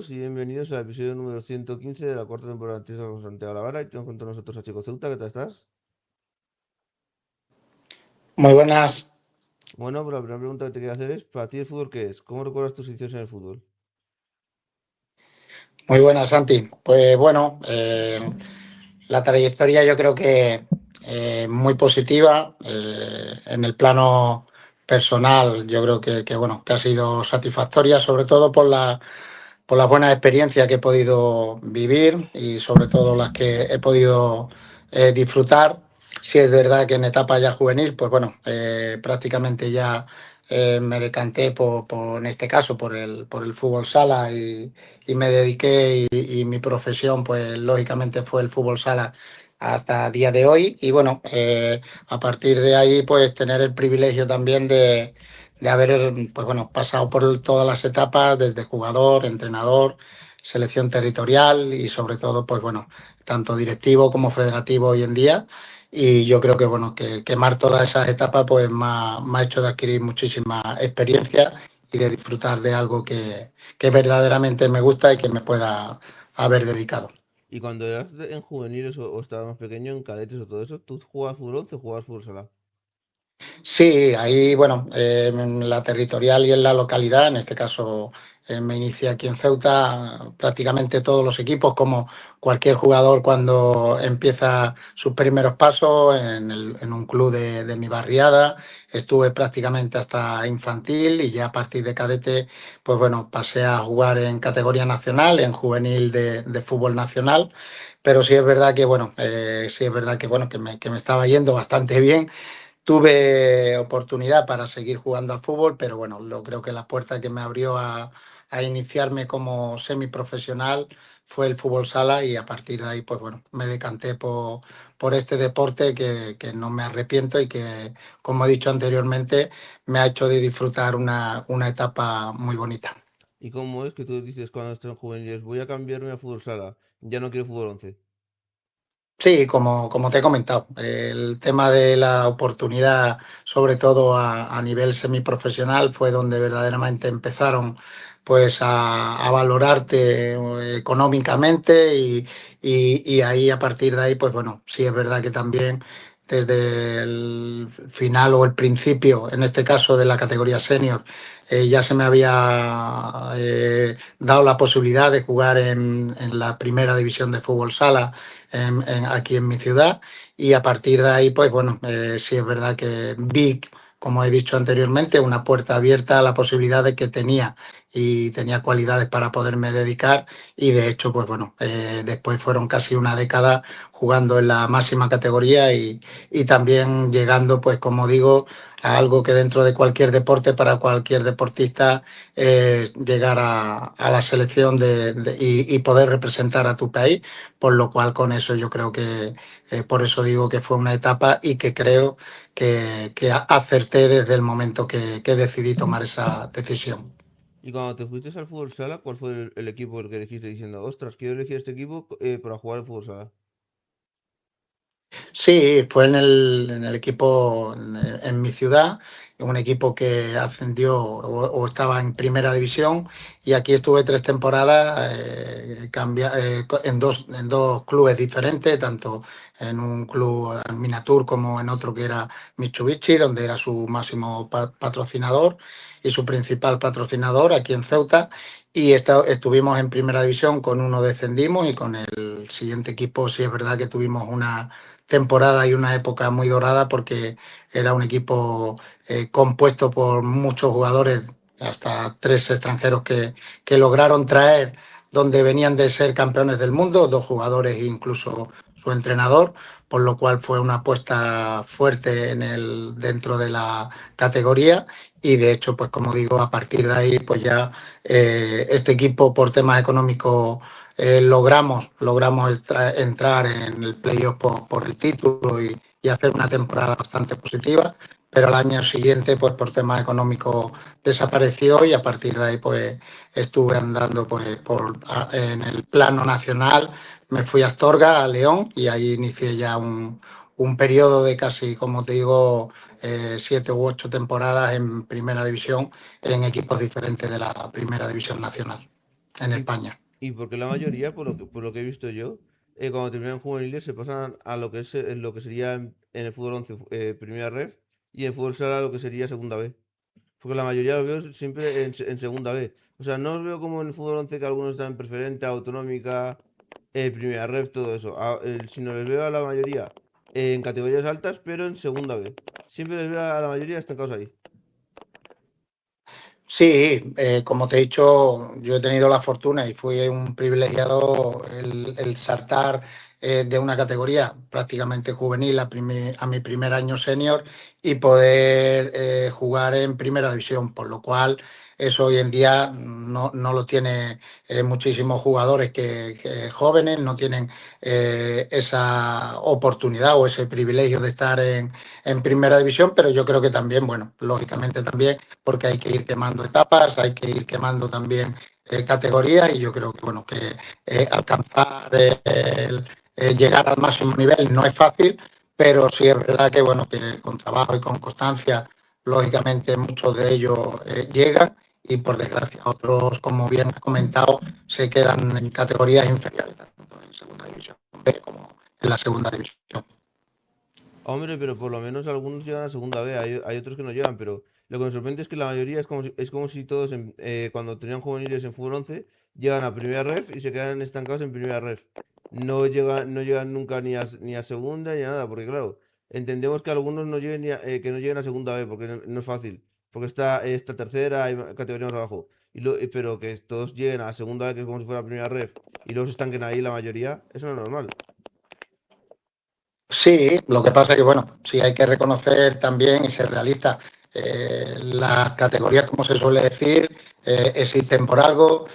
todos y bienvenidos al episodio número 115 de la cuarta temporada de Tierra con Santiago La Vara. Y tenemos con nosotros a Chico Ceuta. ¿Qué tal estás? Muy buenas, Bueno, pues la primera pregunta que te quiero hacer es, ¿para ti el fútbol qué es? ¿Cómo recuerdas tus inicios en el fútbol? muy buenas, Santi. Pues bueno, la trayectoria yo creo que muy positiva. En el plano personal, yo creo bueno, que ha sido satisfactoria, sobre todo por las buenas experiencias que he podido vivir y sobre todo las que he podido disfrutar. Sí es verdad que en etapa ya juvenil, pues bueno, prácticamente ya me decanté en este caso por el fútbol sala y me dediqué y mi profesión pues lógicamente fue el fútbol sala hasta el día de hoy y bueno, a partir de ahí pues tener el privilegio también de haber pues bueno, pasado por todas las etapas, desde jugador, entrenador, selección territorial y sobre todo, pues bueno, tanto directivo como federativo hoy en día. Y yo creo que bueno, que quemar todas esas etapas pues me ha hecho de adquirir muchísima experiencia y de disfrutar de algo que verdaderamente me gusta y que me pueda haber dedicado. Y cuando eras en juveniles o estabas más pequeño, en cadetes o todo eso, ¿tú jugabas fútbol 11 o jugabas fútbol sala? Sí, ahí, bueno, en la territorial y en la localidad, en este caso me inicié aquí en Ceuta, prácticamente todos los equipos, como cualquier jugador cuando empieza sus primeros pasos en un club de mi barriada, estuve prácticamente hasta infantil y ya a partir de cadete, pues bueno, pasé a jugar en categoría nacional, en juvenil de fútbol nacional. Pero sí es verdad que, bueno, sí es verdad que, bueno, que me estaba yendo bastante bien. Tuve oportunidad para seguir jugando al fútbol, pero bueno, creo que la puerta que me abrió a iniciarme como semiprofesional fue el fútbol sala y a partir de ahí, pues bueno, me decanté por este deporte que no me arrepiento y que, como he dicho anteriormente, me ha hecho de disfrutar una etapa muy bonita. ¿Y cómo es que tú dices cuando estás en juveniles, voy a cambiarme a fútbol sala, ya no quiero fútbol 11? Sí, como te he comentado, el tema de la oportunidad, sobre todo a nivel semiprofesional, fue donde verdaderamente empezaron pues a valorarte económicamente y ahí a partir de ahí, pues bueno, sí es verdad que también desde el final o el principio, en este caso de la categoría senior, ya se me había dado la posibilidad de jugar en la primera división de fútbol sala aquí en mi ciudad y a partir de ahí, pues bueno, sí es verdad que vi, como he dicho anteriormente, una puerta abierta a la posibilidad de que tenía y tenía cualidades para poderme dedicar y de hecho, pues bueno, después fueron casi una década jugando en la máxima categoría y también llegando, pues como digo, a algo que dentro de cualquier deporte, para cualquier deportista, llegar a la selección y poder representar a tu país, por lo cual con eso yo creo que, por eso digo que fue una etapa y que creo que acerté desde el momento que decidí tomar esa decisión. Y cuando te fuiste al fútbol sala, ¿cuál fue el equipo el que elegiste diciendo, ostras, quiero elegir este equipo para jugar al fútbol sala? Sí, fue en el equipo en mi ciudad, un equipo que ascendió o estaba en primera división y aquí estuve 3 temporadas en dos clubes diferentes, tanto en un club en Minatur como en otro que era Mitsubishi, donde era su máximo patrocinador y su principal patrocinador aquí en Ceuta. Y estuvimos en primera división, con uno descendimos y con el siguiente equipo sí es verdad que tuvimos una temporada y una época muy dorada porque era un equipo compuesto por muchos jugadores, hasta 3 extranjeros que lograron traer donde venían de ser campeones del mundo, 2 jugadores e incluso su entrenador, por lo cual fue una apuesta fuerte dentro de la categoría y de hecho, pues como digo, a partir de ahí, pues ya este equipo por temas económicos logramos entrar en el playoff por el título y hacer una temporada bastante positiva, pero al año siguiente, pues por temas económicos desapareció y a partir de ahí, pues estuve andando pues en el plano nacional, me fui a Astorga, a León, y ahí inicié ya un periodo de casi, como te digo, 7 u 8 temporadas en primera división en equipos diferentes de la primera división nacional. en Y, España. y porque la mayoría, por lo que he visto yo, cuando terminan juveniles se pasan a lo que es lo que sería en el fútbol 11 primera ref y en fútbol sala lo que sería segunda B. Porque la mayoría los veo siempre en segunda B. O sea, no os veo como en el fútbol 11 que algunos están en preferente, autonómica, primera ref, todo eso. Sino les veo a la mayoría en categorías altas, pero en segunda B. Siempre les veo a la mayoría estancados ahí. Sí, como te he dicho, yo he tenido la fortuna y fui un privilegiado el saltar de una categoría prácticamente juvenil a mi primer año senior y poder jugar en primera división, por lo cual eso hoy en día no lo tiene muchísimos jugadores que jóvenes, no tienen esa oportunidad o ese privilegio de estar en primera división, pero yo creo que también, bueno, lógicamente también porque hay que ir quemando etapas, hay que ir quemando también categorías y yo creo que, bueno, que alcanzar llegar al máximo nivel no es fácil, pero sí es verdad que, bueno, que con trabajo y con constancia, lógicamente muchos de ellos llegan y por desgracia otros, como bien has comentado, se quedan en categorías inferiores, tanto en segunda división B como en la segunda división. Hombre, pero por lo menos algunos llegan a segunda B, hay otros que no llegan, pero lo que me sorprende es que la mayoría es como si todos cuando tenían juveniles en fútbol 11 llegan a primera ref y se quedan estancados en primera ref. No llegan nunca ni a segunda ni a nada, porque claro, entendemos que algunos no lleguen que no lleguen a segunda B, porque no es fácil, porque está esta tercera, hay categorías más abajo, pero que todos lleguen a segunda B, que es como si fuera primera ref, y luego se estanquen ahí la mayoría, eso no es normal. Sí, lo que pasa es que, bueno, sí hay que reconocer también y ser realista. Las categorías, como se suele decir, existen por algo.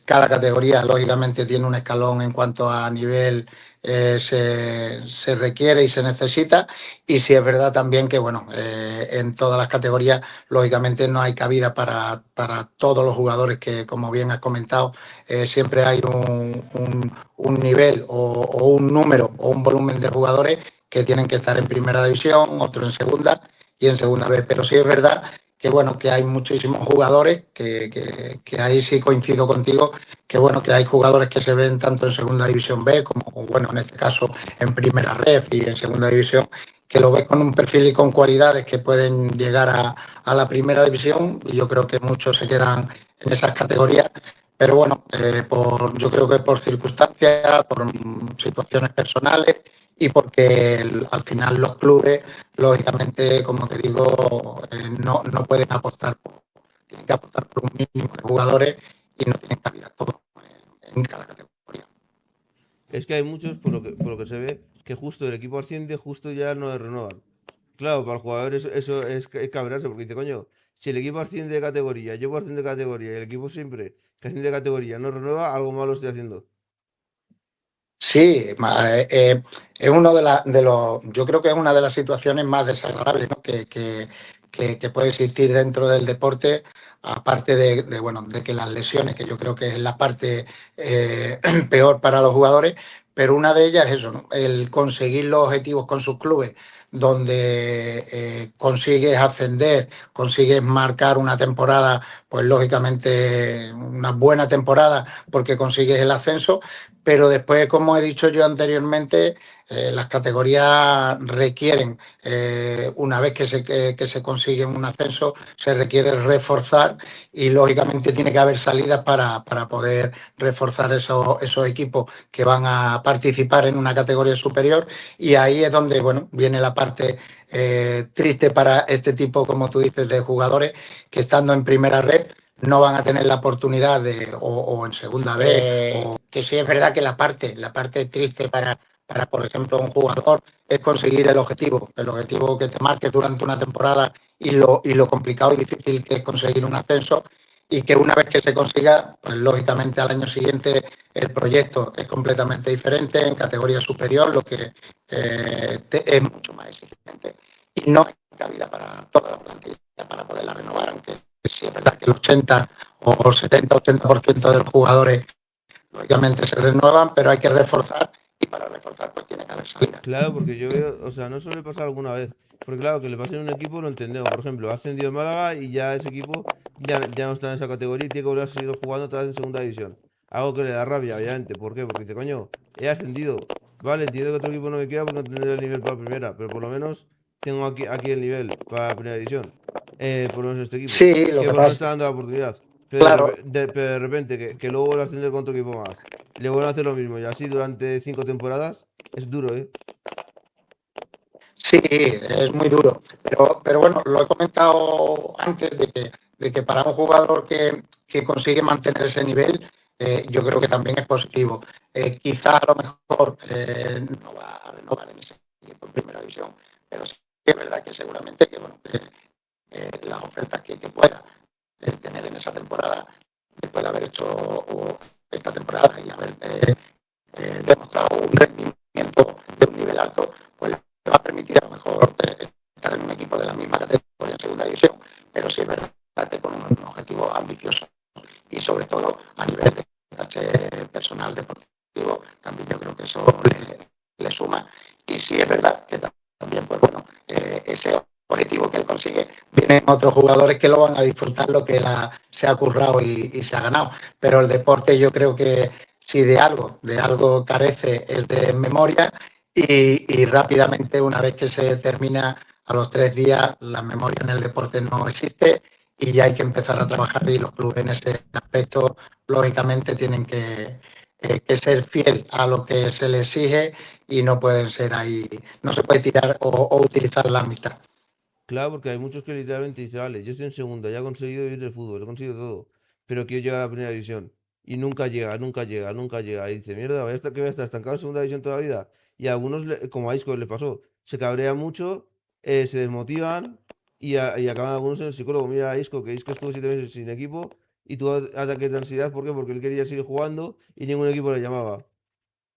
Cada categoría, lógicamente, tiene un escalón en cuanto a nivel se requiere y se necesita. Y sí es verdad también que, bueno, en todas las categorías, lógicamente, no hay cabida para todos los jugadores que, como bien has comentado, siempre hay un nivel o un número o un volumen de jugadores que tienen que estar en primera división, otro en segunda y en segunda vez. Pero sí es verdad que bueno, que hay muchísimos jugadores, que ahí sí coincido contigo, que bueno, que hay jugadores que se ven tanto en segunda división B como, bueno, en este caso en primera ref y en segunda división, que lo ves con un perfil y con cualidades que pueden llegar a la primera división y yo creo que muchos se quedan en esas categorías pero bueno, yo creo que por circunstancias, por situaciones personales y porque al final los clubes, lógicamente, como te digo, no pueden apostar, tienen que apostar por un mínimo de jugadores y no tienen cabida todos en cada categoría. Es que hay muchos, por lo que se ve, que justo el equipo asciende, justo ya no le renuevan. Claro, para el jugador eso es cabrearse, porque dice, coño, si el equipo asciende de categoría, yo voy asciendo de categoría, y el equipo siempre que asciende de categoría no renueva, algo malo estoy haciendo. Sí, es uno de los, yo creo que es una de las situaciones más desagradables, ¿no? Que puede existir dentro del deporte, aparte bueno, de que las lesiones, que yo creo que es la parte peor para los jugadores, pero una de ellas es eso, ¿no? El conseguir los objetivos con sus clubes, donde consigues ascender, consigues marcar una temporada, pues lógicamente una buena temporada, porque consigues el ascenso pero después, como he dicho yo anteriormente, las categorías requieren, una vez que se consigue un ascenso, se requiere reforzar y lógicamente tiene que haber salidas para poder reforzar esos equipos que van a participar en una categoría superior y ahí es donde, bueno, viene la parte triste para este tipo, como tú dices, de jugadores que estando en primera red no van a tener la oportunidad o en segunda vez, o que sí es verdad que la parte triste por ejemplo, un jugador es conseguir el objetivo que te marques durante una temporada y lo complicado y difícil que es conseguir un ascenso y que una vez que se consiga, pues lógicamente al año siguiente el proyecto es completamente diferente en categoría superior, lo que es mucho más exigente y no hay cabida para toda la plantilla para poderla renovar, aunque sí es verdad que el 80 o el 70-80% de los jugadores lógicamente se renuevan, pero hay que reforzar y para reforzar pues tiene que haber salida. Claro, porque yo veo, o sea, no suele pasar alguna vez. Porque claro, que le pase en un equipo lo entendemos. Por ejemplo, ha ascendido el Málaga y ya ese equipo ya no está en esa categoría y tiene que volver a seguir jugando otra vez en segunda división. Algo que le da rabia, obviamente. ¿Por qué? Porque dice, coño, he ascendido. Vale, entiendo que otro equipo no me quiera porque no tendré el nivel para primera, pero por lo menos tengo aquí el nivel para primera división. Por lo menos este equipo. Sí, lo Que que por lo menos pasa, está dando la oportunidad. claro, Pero de repente que luego vuelve a ascender con otro equipo más. Le vuelven a hacer lo mismo y así durante 5 temporadas. Es duro, ¿eh? sí, es muy duro. Pero bueno, lo he comentado antes de que para un jugador que consigue mantener ese nivel, yo creo que también es positivo. Quizá a lo mejor no va a renovar en ese equipo en primera división, pero sí es verdad que seguramente que, bueno, las ofertas que pueda tener en esa temporada, después de haber hecho esta temporada y haber demostrado un rendimiento de un nivel alto, pues le va a permitir a lo mejor estar en un equipo de la misma categoría en segunda división, pero sí es verdad que con un objetivo ambicioso y sobre todo a nivel de caché personal deportivo, también yo creo que eso le suma. Y sí es verdad que también, pues bueno, ese objetivo que él consigue, vienen otros jugadores que lo van a disfrutar lo que él se ha currado y se ha ganado. Pero el deporte yo creo que si de algo carece es de memoria y rápidamente una vez que se termina a los 3 días la memoria en el deporte no existe y ya hay que empezar a trabajar y los clubes en ese aspecto lógicamente tienen que ser fiel a lo que se les exige y no pueden ser ahí, no se puede tirar o utilizar la mitad. Claro, porque hay muchos que literalmente dicen, vale, yo estoy en segunda, ya he conseguido vivir del fútbol, he conseguido todo, pero quiero llegar a la primera división. Y nunca llega, nunca llega, nunca llega. Y dice, mierda, que voy a estar estancado en segunda división toda la vida. Y a algunos, como a Isco le pasó, se cabrea mucho, se desmotivan y acaban algunos en el psicólogo. Mira a Isco, que Isco estuvo 7 meses sin equipo y tuvo ataques de ansiedad. ¿Por qué? Porque él quería seguir jugando y ningún equipo le llamaba.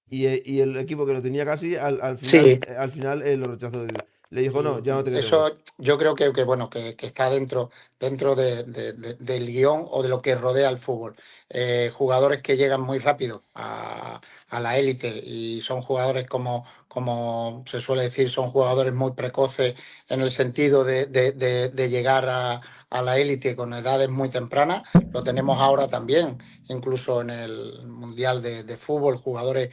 Y el equipo que lo tenía casi, Sí, al final lo rechazó. Le dijo, no, ya no te queremos. eso yo creo que bueno, que está dentro del guión o de lo que rodea el fútbol. Jugadores que llegan muy rápido a la élite y son jugadores como se suele decir, son jugadores muy precoces en el sentido de llegar a la élite con edades muy tempranas. Lo tenemos ahora también, incluso en el Mundial de Fútbol, jugadores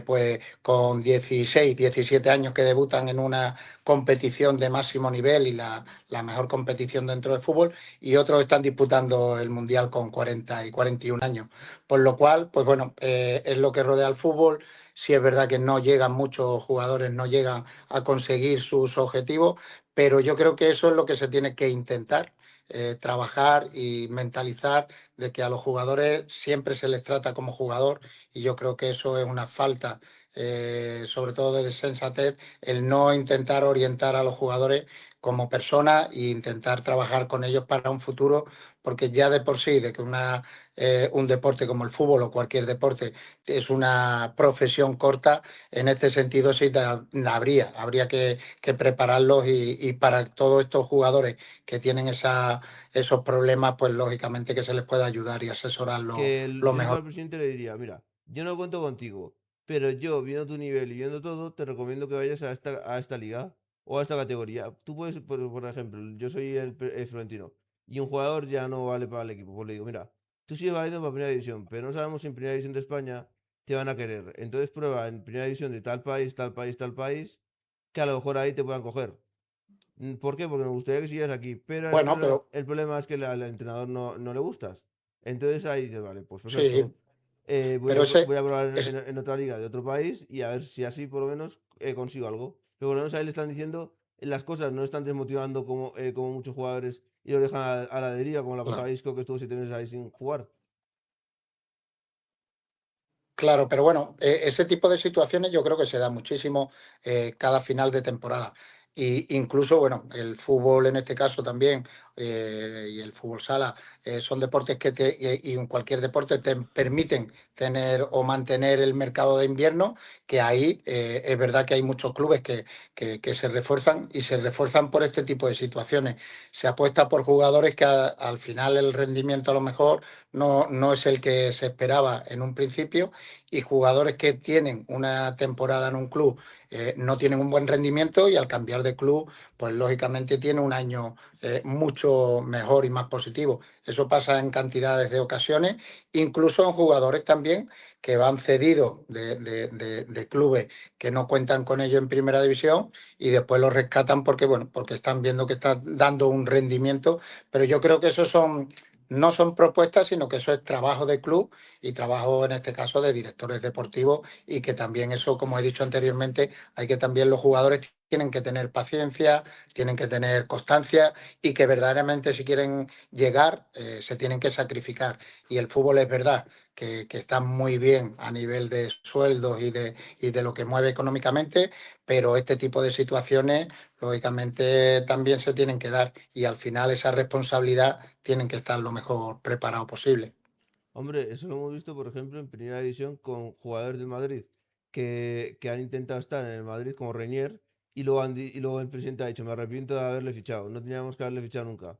pues con 16 17 años que debutan en una competición de máximo nivel y la mejor competición dentro del fútbol, y otros están disputando el Mundial con 40 y 41 años. Por lo cual, pues bueno, es lo que rodea al fútbol. Sí es verdad que no llegan muchos jugadores, no llegan a conseguir sus objetivos, pero yo creo que eso es lo que se tiene que intentar. Trabajar y mentalizar de que a los jugadores siempre se les trata como jugador y yo creo que eso es una falta, sobre todo de sensatez, el no intentar orientar a los jugadores como personas e intentar trabajar con ellos para un futuro, porque ya de por sí, de que un deporte como el fútbol o cualquier deporte es una profesión corta, en este sentido sí habría que prepararlos y para todos estos jugadores que tienen esos problemas, pues lógicamente que se les pueda ayudar y asesorar lo Yo mejor. al presidente le diría, mira, yo no cuento contigo, pero yo, viendo tu nivel y viendo todo, te recomiendo que vayas a esta liga o a esta categoría. Tú puedes, por ejemplo, yo soy el Florentino y un jugador ya no vale para el equipo. Pues le digo, mira, tú sigues valiendo para primera división, pero no sabemos si en primera división de España te van a querer. Entonces prueba en primera división de tal país, tal país, tal país, que a lo mejor ahí te puedan coger. ¿Por qué? Porque me gustaría que siguieras aquí, pero Bueno, pero el problema es que al entrenador no le gustas. Entonces ahí dices, vale, pues sí, perfecto. pero Voy a probar es, en otra liga de otro país y a ver si así por lo menos consigo algo. Pero por lo menos ahí le están diciendo las cosas, no están desmotivando como muchos jugadores y lo dejan a la deriva, como la pasaba claro. Isco que estuvo 7 meses ahí sin jugar. Claro, pero bueno, ese tipo de situaciones yo creo que se da muchísimo cada final de temporada. Y incluso, bueno, el fútbol en este caso también y el fútbol sala son deportes y en cualquier deporte te permiten tener o mantener el mercado de invierno, que ahí es verdad que hay muchos clubes que se refuerzan y se refuerzan por este tipo de situaciones. Se apuesta por jugadores que al final el rendimiento a lo mejor no es el que se esperaba en un principio y jugadores que tienen una temporada en un club no tienen un buen rendimiento y al cambiar de club, pues lógicamente tiene un año mucho mejor y más positivo. Eso pasa en cantidades de ocasiones, incluso en jugadores también que van cedidos de clubes que no cuentan con ellos en primera división y después los rescatan porque, bueno, porque están viendo que están dando un rendimiento, pero yo creo que esos son, no son propuestas, sino que eso es trabajo de club y trabajo en este caso de directores deportivos y que también eso, como he dicho anteriormente, hay que también los jugadores tienen que tener paciencia, tienen que tener constancia y que verdaderamente si quieren llegar se tienen que sacrificar. Y el fútbol es verdad que está muy bien a nivel de sueldos y de lo que mueve económicamente, pero este tipo de situaciones lógicamente también se tienen que dar y al final esa responsabilidad tienen que estar lo mejor preparado posible. Hombre, eso lo hemos visto, por ejemplo, en Primera División con jugadores del Madrid que han intentado estar en el Madrid como Reinier y luego el presidente ha dicho, me arrepiento de haberle fichado, no teníamos que haberle fichado nunca.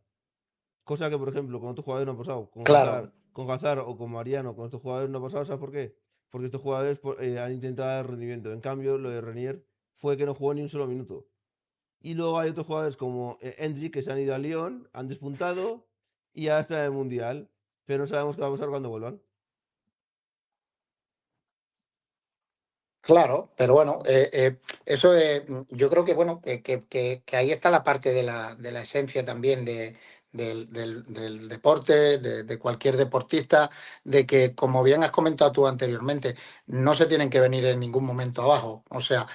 Cosa que, por ejemplo, con otros jugadores no ha pasado. Claro, Con Hazard o con Mariano, con estos jugadores no ha pasado. ¿Sabes por qué? Porque estos jugadores han intentado dar rendimiento. En cambio, lo de Renier fue que no jugó ni un solo minuto. Y luego hay otros jugadores como Endrick que se han ido a Lyon, han despuntado y ya están en el Mundial. Pero no sabemos qué va a pasar cuando vuelvan. claro, pero bueno, eso yo creo que bueno, que ahí está la parte de la esencia también del deporte, de cualquier deportista, de que, como bien has comentado tú anteriormente, no se tienen que venir en ningún momento abajo. O sea,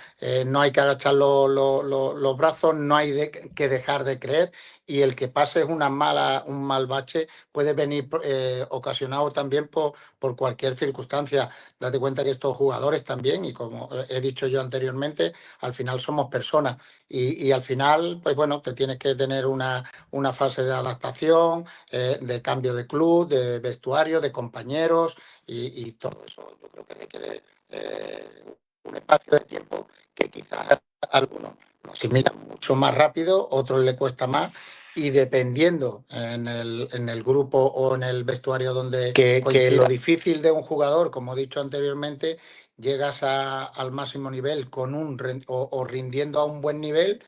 no hay que agachar los brazos, no hay que dejar de creer. Y el que pase un mal bache puede venir ocasionado también por cualquier circunstancia. Date cuenta que estos jugadores también, y como he dicho yo anteriormente, al final somos personas y al final, pues bueno, te tienes que tener una fase de adaptación, de cambio de club, de vestuario, de compañeros y todo eso. Yo creo que requiere un espacio de tiempo que quizás a algunos lo asimilan mucho más rápido, otros le cuesta más y dependiendo en el grupo o en el vestuario donde que lo difícil de un jugador, como he dicho anteriormente, llegas al máximo nivel con o rindiendo a un buen nivel,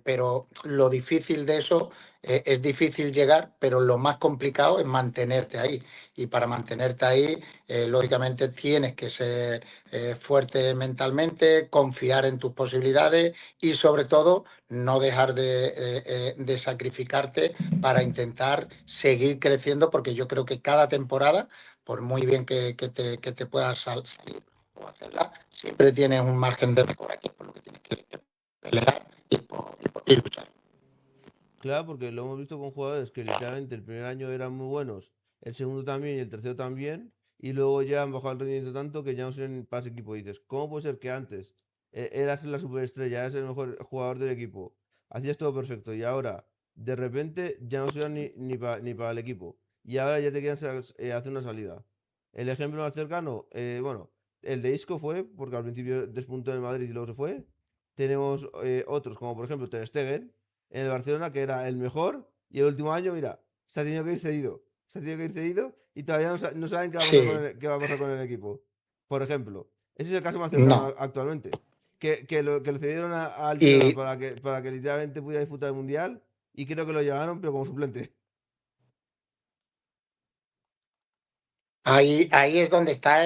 pero lo difícil de eso es difícil llegar, pero lo más complicado es mantenerte ahí. Y para mantenerte ahí, lógicamente tienes que ser fuerte mentalmente, confiar en tus posibilidades y sobre todo no dejar de sacrificarte para intentar seguir creciendo, porque yo creo que cada temporada, por muy bien que te puedas salir o hacerla, siempre tienes un margen de mejora aquí, por lo que tienes que pelear y luchar. Claro, porque lo hemos visto con jugadores que literalmente el primer año eran muy buenos, el segundo también y el tercero también, y luego ya han bajado el rendimiento tanto que ya no son para ese equipo. Y dices, ¿cómo puede ser que antes eras la superestrella, eras el mejor jugador del equipo, hacías todo perfecto y ahora de repente ya no serás ni para el equipo y ahora ya te quieren hacer una salida? El ejemplo más cercano, bueno, el de Isco fue porque al principio despuntó en el Madrid y luego se fue. Tenemos otros como por ejemplo Ter Stegen en el Barcelona, que era el mejor, y el último año, mira, se ha tenido que ir cedido. Se ha tenido que ir cedido y todavía no saben Sí, qué va a pasar con el equipo. Por ejemplo, ese es el caso más cercano no. actualmente. Que lo cedieron al Girona Y para que literalmente pudiera disputar el Mundial y creo que lo llevaron, pero como suplente. ahí es donde está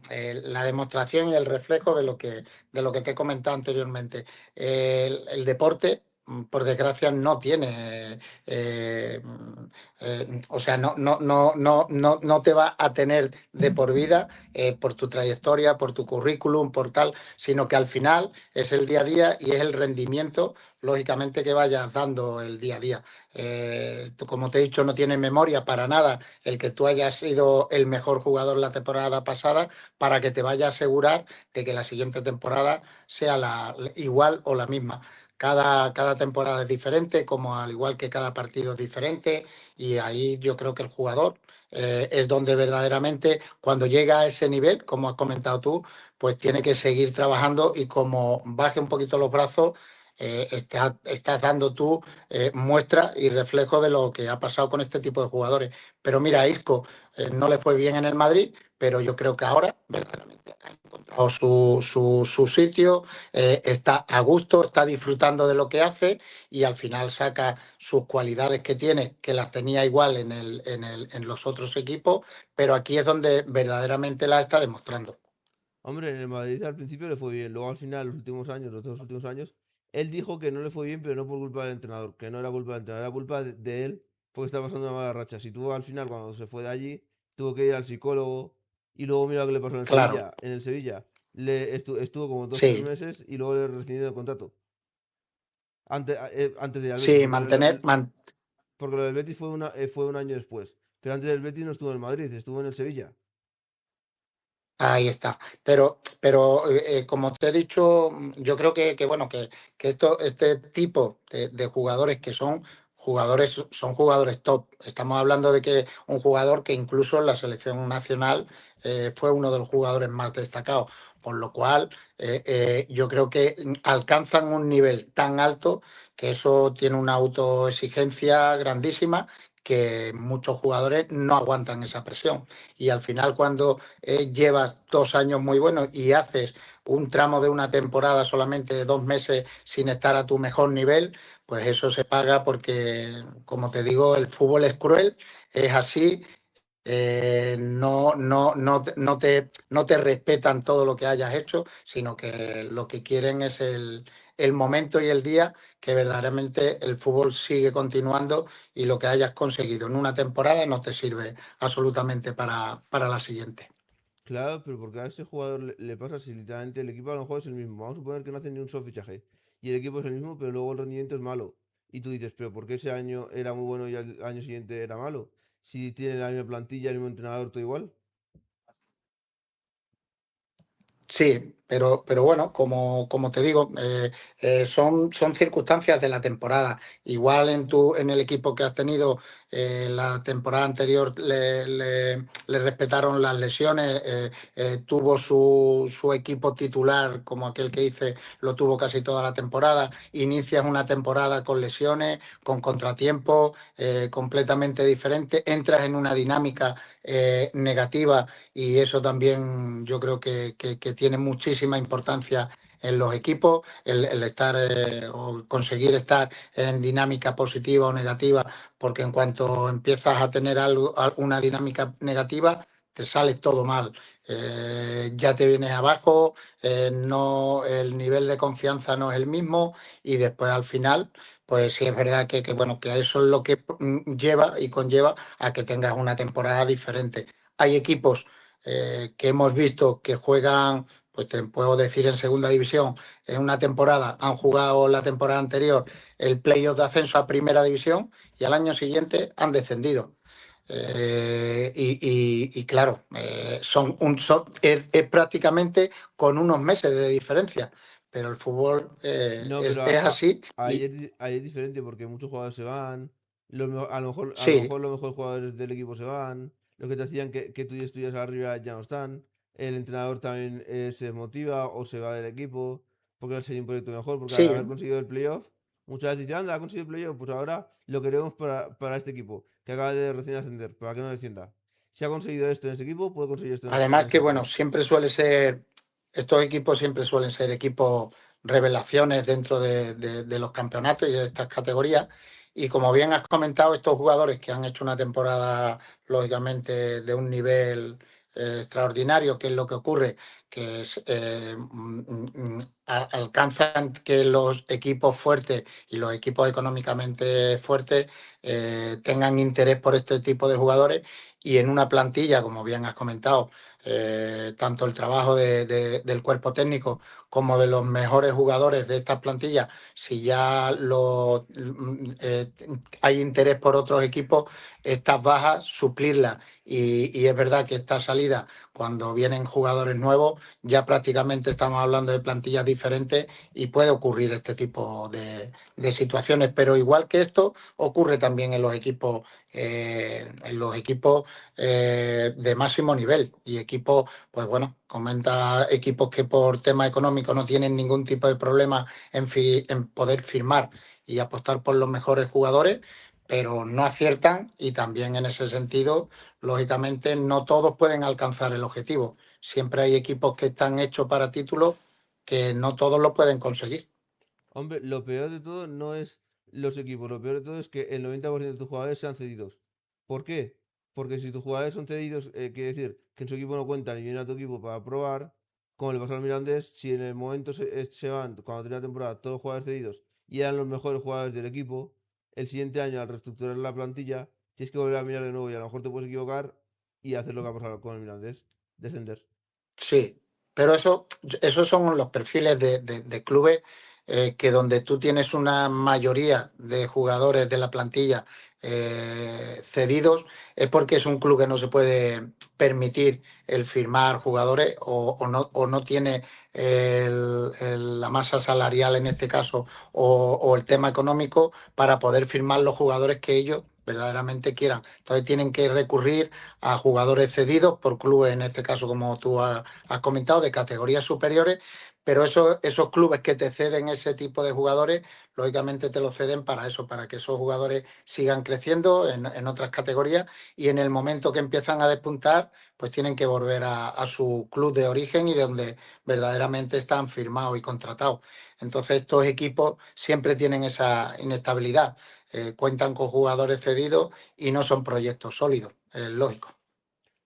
la demostración y el reflejo de lo que te he comentado anteriormente. El deporte, por desgracia, no tiene, o sea, no te va a tener de por vida por tu trayectoria, por tu currículum, por tal, sino que al final es el día a día y es el rendimiento, lógicamente, que vayas dando el día a día. Como te he dicho, no tiene memoria para nada el que tú hayas sido el mejor jugador la temporada pasada para que te vaya a asegurar de que la siguiente temporada sea igual o la misma. Cada temporada es diferente, como al igual que cada partido es diferente, y ahí yo creo que el jugador es donde verdaderamente, cuando llega a ese nivel, como has comentado tú, pues tiene que seguir trabajando y como baje un poquito los brazos, estás dando tú muestra y reflejo de lo que ha pasado con este tipo de jugadores. Pero mira, a Isco no le fue bien en el Madrid, pero yo creo que ahora verdaderamente ha encontrado su sitio, está a gusto, está disfrutando de lo que hace y al final saca sus cualidades que tiene, que las tenía igual en los otros equipos, pero aquí es donde verdaderamente la está demostrando. Hombre, en el Madrid al principio le fue bien, luego al final, los últimos años, los 2 últimos años, él dijo que no le fue bien, pero no por culpa del entrenador, que no era culpa del entrenador, era culpa de él, porque estaba pasando una mala racha. Si tuvo al final, cuando se fue de allí, tuvo que ir al psicólogo, y luego mira lo que le pasó en el Claro, Sevilla. En el Sevilla estuvo como dos, tres sí, meses y luego le rescindido el contrato. Antes de ir al Betis, sí, porque lo del Betis fue un año después. Pero antes del Betis no estuvo en el Madrid, estuvo en el Sevilla. ahí está. Pero como te he dicho, yo creo bueno, que este tipo de jugadores que son jugadores top. Estamos hablando de que un jugador que incluso en la selección nacional fue uno de los jugadores más destacados. Por lo cual, yo creo que alcanzan un nivel tan alto que eso tiene una autoexigencia grandísima que muchos jugadores no aguantan esa presión. Y al final, cuando llevas 2 años muy buenos y haces un tramo de una temporada solamente de 2 meses sin estar a tu mejor nivel, pues eso se paga porque, como te digo, el fútbol es cruel, es así. No te respetan todo lo que hayas hecho, sino que lo que quieren es el momento y el día que verdaderamente el fútbol sigue continuando y lo que hayas conseguido en una temporada no te sirve absolutamente para la siguiente. Claro, pero porque a ese jugador le pasa si literalmente el equipo a lo mejor es el mismo. Vamos a suponer que no hacen ni un solo fichaje. Y el equipo es el mismo, pero luego el rendimiento es malo. Y tú dices, pero ¿por qué ese año era muy bueno y al año siguiente era malo? Si tiene la misma plantilla, el mismo entrenador, todo igual. Sí, pero bueno, como te digo, son circunstancias de la temporada. Igual en el equipo que has tenido la temporada anterior le respetaron las lesiones, tuvo su equipo titular, como aquel que hice, lo tuvo casi toda la temporada. Inicias una temporada con lesiones, con contratiempos, completamente diferente, entras en una dinámica negativa y eso también yo creo que tiene muchísima importancia en los equipos, el estar o conseguir estar en dinámica positiva o negativa, porque en cuanto empiezas a tener una dinámica negativa, te sale todo mal. Ya te vienes abajo, no, el nivel de confianza no es el mismo y después al final, pues sí es verdad bueno, que eso es lo que lleva y conlleva a que tengas una temporada diferente. Hay equipos que hemos visto que juegan, pues te puedo decir en segunda división, en una temporada han jugado la temporada anterior el playoff de ascenso a primera división y al año siguiente han descendido. Y claro, es prácticamente con unos meses de diferencia, pero el fútbol No, es, pero es así ahí y ahí es diferente porque muchos jugadores se van. A lo sí, mejor los mejores jugadores del equipo se van. Los que te hacían que tú ya estuvieras arriba ya no están. El entrenador también se desmotiva o se va del equipo porque le sale un proyecto mejor. Porque al sí, haber conseguido el playoff, muchas veces dicen, anda, ha conseguido el playoff. Pues ahora lo queremos para este equipo que acaba de recién ascender, para que no descienda. Si ha conseguido esto en este equipo, puede conseguir esto en además que, este bueno, otro. estos equipos siempre suelen ser equipos revelaciones dentro de los campeonatos y de estas categorías. Y como bien has comentado, estos jugadores que han hecho una temporada, lógicamente, de un nivel extraordinario, ¿qué es lo que ocurre? Que alcanzan que los equipos fuertes y los equipos económicamente fuertes tengan interés por este tipo de jugadores y en una plantilla, como bien has comentado, tanto el trabajo del cuerpo técnico como de los mejores jugadores de estas plantillas, si ya hay interés por otros equipos, estas bajas, suplirlas. Y es verdad que esta salida, cuando vienen jugadores nuevos, ya prácticamente estamos hablando de plantillas diferentes y puede ocurrir este tipo de situaciones. Pero igual que esto, ocurre también en los equipos de máximo nivel y equipos, pues bueno, comenta equipos que por tema económico no tienen ningún tipo de problema en poder firmar y apostar por los mejores jugadores, pero no aciertan y también en ese sentido, lógicamente, no todos pueden alcanzar el objetivo. Siempre hay equipos que están hechos para títulos que no todos lo pueden conseguir. Hombre, lo peor de todo no es los equipos, lo peor de todo es que el 90% de tus jugadores sean cedidos. ¿Por qué? Porque si tus jugadores son cedidos, quiere decir que en su equipo no cuentan y viene a tu equipo para probar, como le pasó al Mirandés, si en el momento se van, cuando termina la temporada, todos los jugadores cedidos y eran los mejores jugadores del equipo, el siguiente año al reestructurar la plantilla, tienes que volver a mirar de nuevo y a lo mejor te puedes equivocar y hacer lo que ha pasado con el Mirandés, descender. Sí, pero esos son los perfiles de clubes que donde tú tienes una mayoría de jugadores de la plantilla cedidos, es porque es un club que no se puede permitir el firmar jugadores o no tiene la masa salarial en este caso o el tema económico para poder firmar los jugadores que ellos verdaderamente quieran. Entonces tienen que recurrir a jugadores cedidos por clubes, en este caso como tú has comentado, de categorías superiores, pero esos clubes que te ceden ese tipo de jugadores, lógicamente te lo ceden para eso, para que esos jugadores sigan creciendo en otras categorías y en el momento que empiezan a despuntar, pues tienen que volver a su club de origen y de donde verdaderamente están firmados y contratados. Entonces estos equipos siempre tienen esa inestabilidad, cuentan con jugadores cedidos y no son proyectos sólidos, es lógico.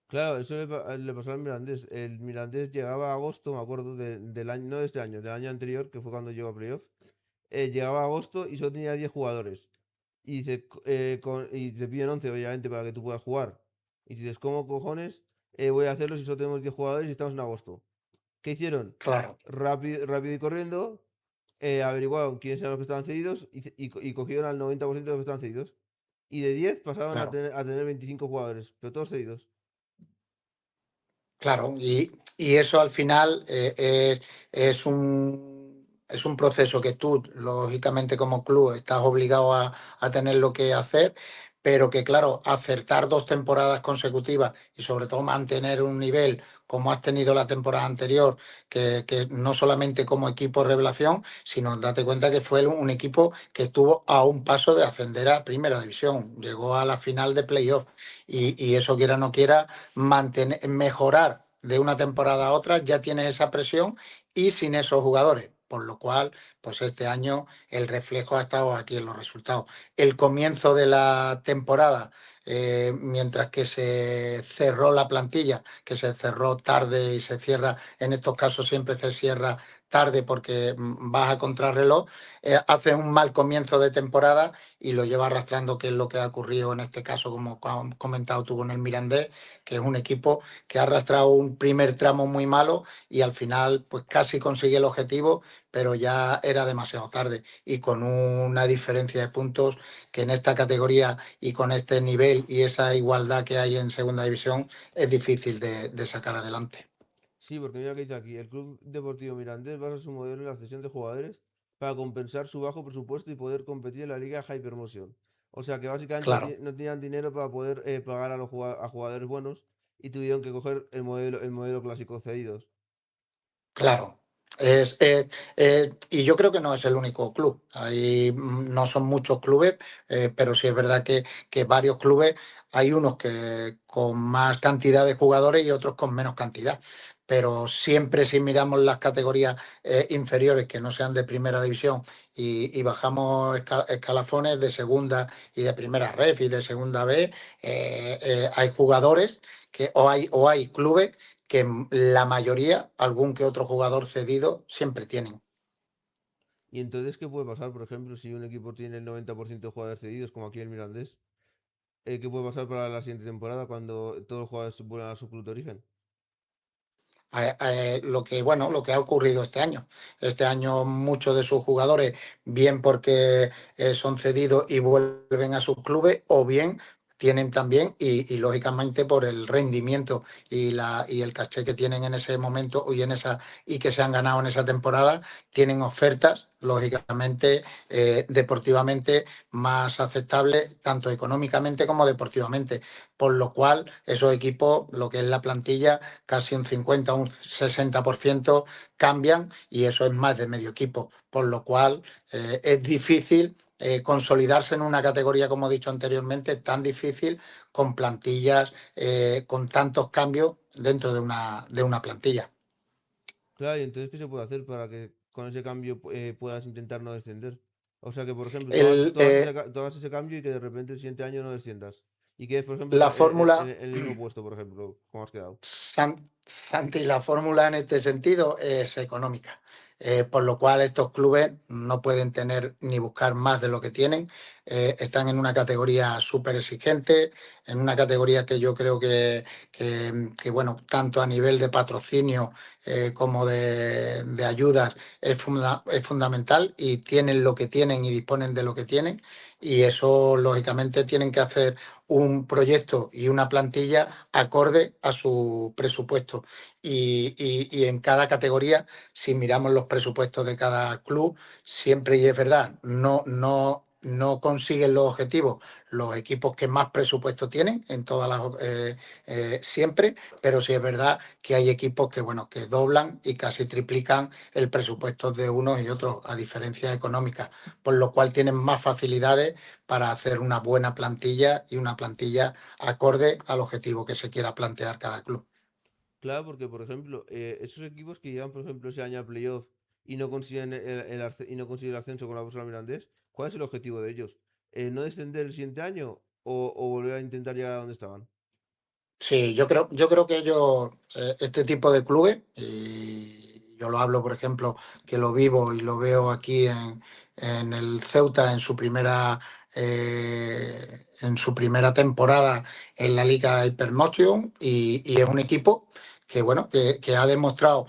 Claro, eso le pasó al Mirandés. El Mirandés llegaba a agosto, me acuerdo, del año, no de este año, del año anterior, que fue cuando llegó a playoff. Llegaba a agosto y solo tenía 10 jugadores. Y dice, y te piden 11 obviamente, para que tú puedas jugar. Y dices, ¿cómo cojones voy a hacerlo si solo tenemos 10 jugadores y estamos en agosto? ¿Qué hicieron? Claro, Rápido, rápido y corriendo, averiguaron quiénes eran los que estaban cedidos y cogieron al 90% de los que estaban cedidos. Y de 10 pasaban claro. a tener 25 jugadores, pero todos cedidos. Claro, y eso al final es un proceso que tú, lógicamente, como club, estás obligado a tener lo que hacer, pero que, claro, acertar 2 temporadas consecutivas y sobre todo mantener un nivel como has tenido la temporada anterior, que no solamente como equipo revelación, sino date cuenta que fue un equipo que estuvo a un paso de ascender a Primera División, llegó a la final de playoff y eso quiera o no quiera mejorar de una temporada a otra, ya tienes esa presión y sin esos jugadores. Por lo cual, pues este año el reflejo ha estado aquí en los resultados. El comienzo de la temporada, mientras que se cerró la plantilla, que se cerró tarde y se cierra, en estos casos siempre se cierra tarde porque vas a contrarreloj, hace un mal comienzo de temporada y lo lleva arrastrando, que es lo que ha ocurrido en este caso, como has comentado tú con el Mirandés, que es un equipo que ha arrastrado un primer tramo muy malo y al final pues casi consigue el objetivo, pero ya era demasiado tarde y con una diferencia de puntos que en esta categoría y con este nivel y esa igualdad que hay en segunda división es difícil de sacar adelante. Sí, porque mira que dice aquí, el Club Deportivo Mirandés basa su modelo en la cesión de jugadores para compensar su bajo presupuesto y poder competir en la Liga Hypermotion. O sea que básicamente Claro, no tenían dinero para poder pagar a a jugadores buenos y tuvieron que coger el modelo clásico cedidos. claro. Y yo creo que no es el único club. Hay, no son muchos clubes, pero sí es verdad que varios clubes, hay unos que con más cantidad de jugadores y otros con menos cantidad. Pero siempre si miramos las categorías inferiores que no sean de primera división y bajamos escalafones de segunda y de primera ref y de segunda B, hay jugadores o hay clubes que la mayoría, algún que otro jugador cedido, siempre tienen. Y entonces, ¿qué puede pasar, por ejemplo, si un equipo tiene el 90% de jugadores cedidos, como aquí el Mirandés? ¿Qué puede pasar para la siguiente temporada cuando todos los jugadores vuelvan a su club de origen? Lo que ha ocurrido este año. Este año muchos de sus jugadores, bien porque son cedidos y vuelven a sus clubes, o bien tienen también, y lógicamente por el rendimiento y el caché que tienen en ese momento y que se han ganado en esa temporada, tienen ofertas, lógicamente, deportivamente más aceptables, tanto económicamente como deportivamente. Por lo cual, esos equipos, lo que es la plantilla, casi un 50 o un 60% cambian y eso es más de medio equipo. Por lo cual, es difícil consolidarse en una categoría, como he dicho anteriormente, tan difícil con plantillas, con tantos cambios dentro de una plantilla. Claro, y entonces, ¿qué se puede hacer para que con ese cambio puedas intentar no descender? O sea, que por ejemplo, El, tú hagas ese cambio y que de repente el siguiente año no desciendas. Y que es, por ejemplo, la fórmula, en el mismo puesto, por ejemplo, como has quedado. Santi, la fórmula en este sentido es económica. Por lo cual estos clubes no pueden tener ni buscar más de lo que tienen. Están en una categoría súper exigente, en una categoría que yo creo que, bueno, tanto a nivel de patrocinio como de ayudas es fundamental, y tienen lo que tienen y disponen de lo que tienen, y eso lógicamente tienen que hacer un proyecto y una plantilla acorde a su presupuesto. Y en cada categoría, si miramos los presupuestos de cada club, siempre, y es verdad, no consiguen los objetivos los equipos que más presupuesto tienen en todas las siempre, pero sí es verdad que hay equipos que, bueno, que doblan y casi triplican el presupuesto de unos y otros a diferencias económicas, por lo cual tienen más facilidades para hacer una buena plantilla y una plantilla acorde al objetivo que se quiera plantear cada club. Claro, porque, por ejemplo, esos equipos que llegan, por ejemplo, ese año a playoff y no consiguen y no consiguen el ascenso con la Persona Mirandés, ¿cuál es el objetivo de ellos? ¿No descender el siguiente año o volver a intentar llegar a donde estaban? Sí, yo creo que ellos, este tipo de clubes, y yo lo hablo, por ejemplo, que lo vivo y lo veo aquí en el Ceuta en su primera temporada en la Liga Hypermotion, y es un equipo que, bueno, que ha demostrado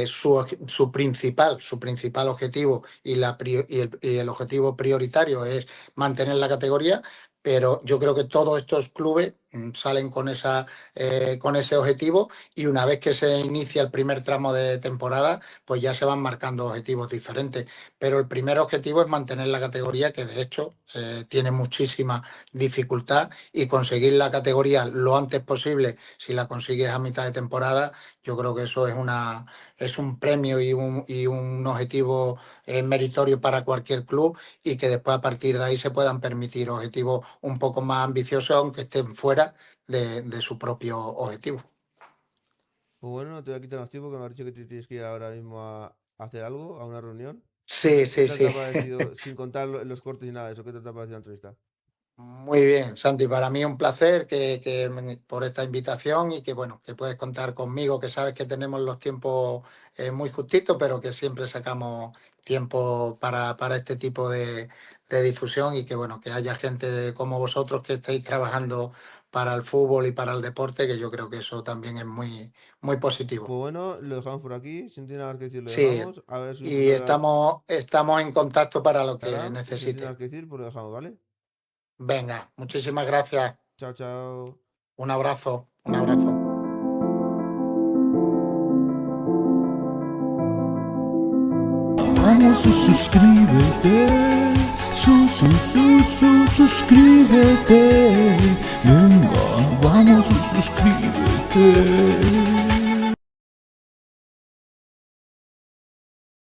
su principal objetivo y el objetivo prioritario es mantener la categoría. Pero yo creo que todos estos clubes salen con ese objetivo, y una vez que se inicia el primer tramo de temporada, pues ya se van marcando objetivos diferentes. Pero el primer objetivo es mantener la categoría, que de hecho tiene muchísima dificultad, y conseguir la categoría lo antes posible, si la consigues a mitad de temporada, yo creo que eso es un premio y un objetivo meritorio para cualquier club, y que después a partir de ahí se puedan permitir objetivos un poco más ambiciosos, aunque estén fuera de su propio objetivo. Pues bueno, no te voy a quitar más tiempo, que me has dicho que te tienes que ir ahora mismo a hacer algo, a una reunión. Sí, ¿Qué sí, tal te ha sí. parecido, sin contar los cortes y nada de eso, qué tal te ha parecido la entrevista? Muy bien, Santi, para mí un placer por esta invitación, y que, bueno, que puedes contar conmigo, que sabes que tenemos los tiempos muy justitos, pero que siempre sacamos tiempo para este tipo de difusión, y que, bueno, que haya gente como vosotros que estéis trabajando para el fútbol y para el deporte, que yo creo que eso también es muy, muy positivo. Pues bueno, lo dejamos por aquí, si no tiene nada más que decir, lo Sí, dejamos. A ver si un y futuro estamos en contacto para lo que hará, y si no tiene nada necesite. que decir, pues lo dejamos, ¿vale? Venga, muchísimas gracias. Chao, chao. Un abrazo, un abrazo. Vamos, suscríbete, suscríbete, venga, vamos, suscríbete.